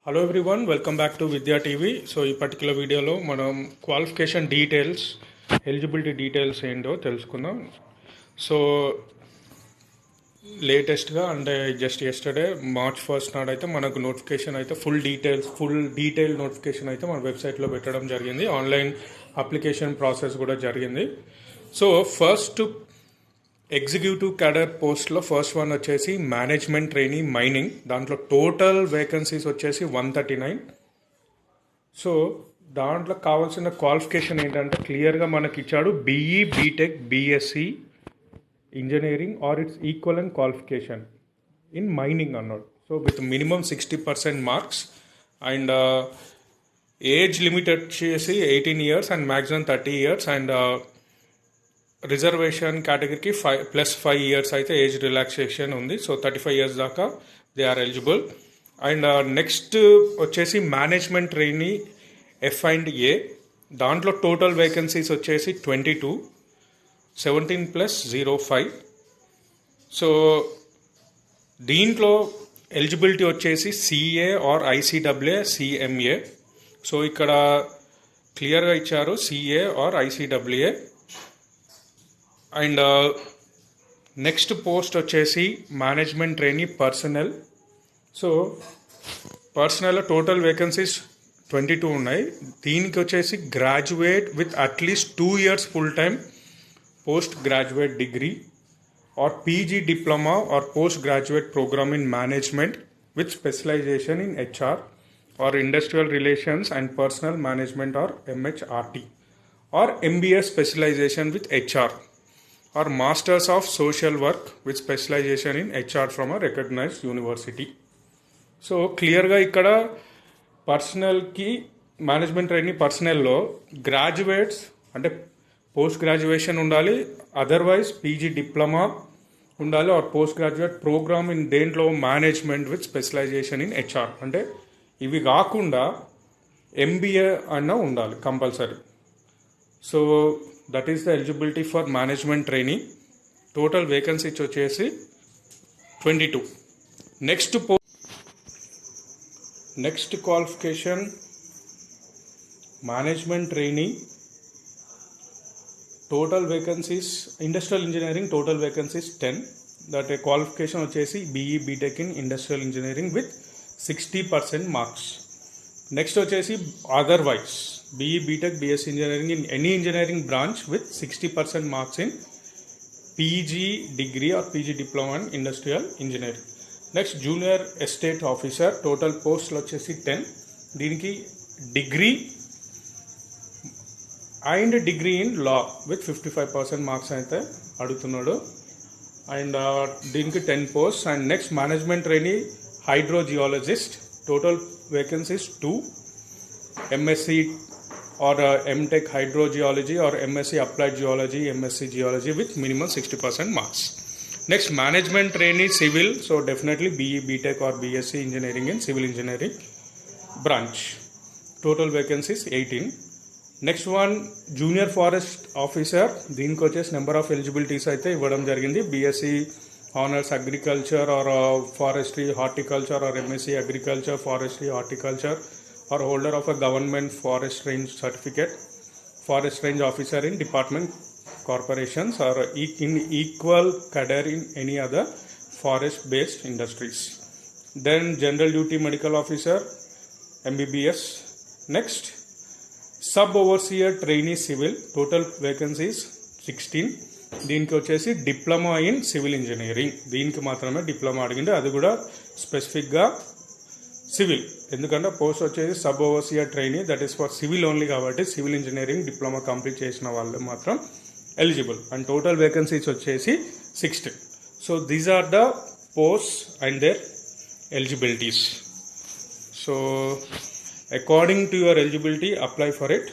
Hello everyone, welcome back to విద్యా TV. So ఈ particular వీడియోలో మనం క్వాలిఫికేషన్ డీటెయిల్స్, ఎలిజిబిలిటీ డీటెయిల్స్ ఏంటో తెలుసుకుందాం. సో లేటెస్ట్గా అంటే జస్ట్ ఎస్టర్డే March 1 నాడైతే మనకు నోటిఫికేషన్ అయితే ఫుల్ డీటెయిల్ నోటిఫికేషన్ అయితే మన వెబ్సైట్లో పెట్టడం జరిగింది. ఆన్లైన్ అప్లికేషన్ ప్రాసెస్ కూడా జరిగింది. సో ఫస్ట్ ఎగ్జిక్యూటివ్ క్యాడర్ పోస్ట్లో ఫస్ట్ వన్ వచ్చేసి మేనేజ్మెంట్ ట్రైనీ మైనింగ్. దాంట్లో టోటల్ వేకెన్సీస్ వచ్చేసి 139. సో దాంట్లో కావాల్సిన క్వాలిఫికేషన్ ఏంటంటే క్లియర్గా మనకి ఇచ్చాడు BE, BTech, BSc engineering or it's equivalent qualification in mining అన్నాడు. So with minimum 60% marks and age limit వచ్చేసి 18 years and maximum 30 years and reservation కేటగిరీకి 5 years అయితే ఏజ్ రిలాక్సేషన్ ఉంది. సో 35 years దాకా they are eligible. And next వచ్చేసి management trainee F&A. దాంట్లో total vacancies వచ్చేసి 22, 17+05. So దీంట్లో ఎలిజిబిలిటీ వచ్చేసి CA or ICAA, CMA. So ఇక్కడ క్లియర్గా ఇచ్చారు CA or ICAA. And next post వచ్చేసి management trainee personnel. So personnel total vacancies 22 ఉన్నాయి. దీనికి వచ్చేసి graduate with at least 2 years full time post graduate degree or PG diploma or post graduate programme in management with specialisation in HR or industrial relations and personnel management or MHRT or MBA specialisation with HR or Masters of Social Work with specialization in HR from a recognized university. So క్లియర్గా ఇక్కడ పర్సనల్కి management trainee పర్సనల్లో graduates అంటే post graduation ఉండాలి, otherwise PG diploma ఉండాలి or post graduate programme in దేంట్లో management with specialisation in HR. అంటే ఇవి కాకుండా MBA అన్న ఉండాలి compulsory. So that is the eligibility for management trainee. Total vacancies వచ్చేసి 22. Next qualification management trainee. Total vacancies industrial engineering total vacancies 10. That qualification వచ్చేసి BE, BTech in industrial engineering with 60% marks. Next వచ్చేసి otherwise BE, BTech, BSc engineering in any engineering branch with 60% marks in PG degree or PG diploma in industrial engineering. Next junior estate officer total posts వచ్చేసి 10. దీనికి degree and degree in law with 55% marks అయితే అడుగుతున్నాడు. And దీనికి 10 posts. And next management trainee hydrogeologist total vacancies 2. MSc or MTech hydrogeology or MSc applied geology, MSc geology with minimum 60% marks. Next management trainee civil. So definitely BE, BTech or BSc engineering in civil engineering branch. Total vacancies 18. Next one junior forest officer. దీనికి వచ్చేసి number of eligibilities అయితే ఇవ్వడం జరిగింది. BSc honors agriculture or forestry, horticulture or MSc agriculture, forestry, horticulture or holder of a government forest range certificate, forest range officer in department corporations or in equal cadre in any other forest based industries. Then general duty medical officer MBBS. Next sub overseer trainee civil total vacancies 16. దీనికి వచ్చేసి diploma in civil engineering. దీనికి మాత్రమే diploma అడిగింది, అది కూడా స్పెసిఫిక్గా civil. ఎందుకంటే post వచ్చేసి sub overseer trainee, that is for civil only కాబట్టి సివిల్ ఇంజనీరింగ్ డిప్లొమా కంప్లీట్ చేసిన వాళ్ళు మాత్రం ఎలిజిబుల్. అండ్ టోటల్ వేకెన్సీస్ వచ్చేసి 16. So these are the post and their eligibilities. So according to your eligibility apply for it.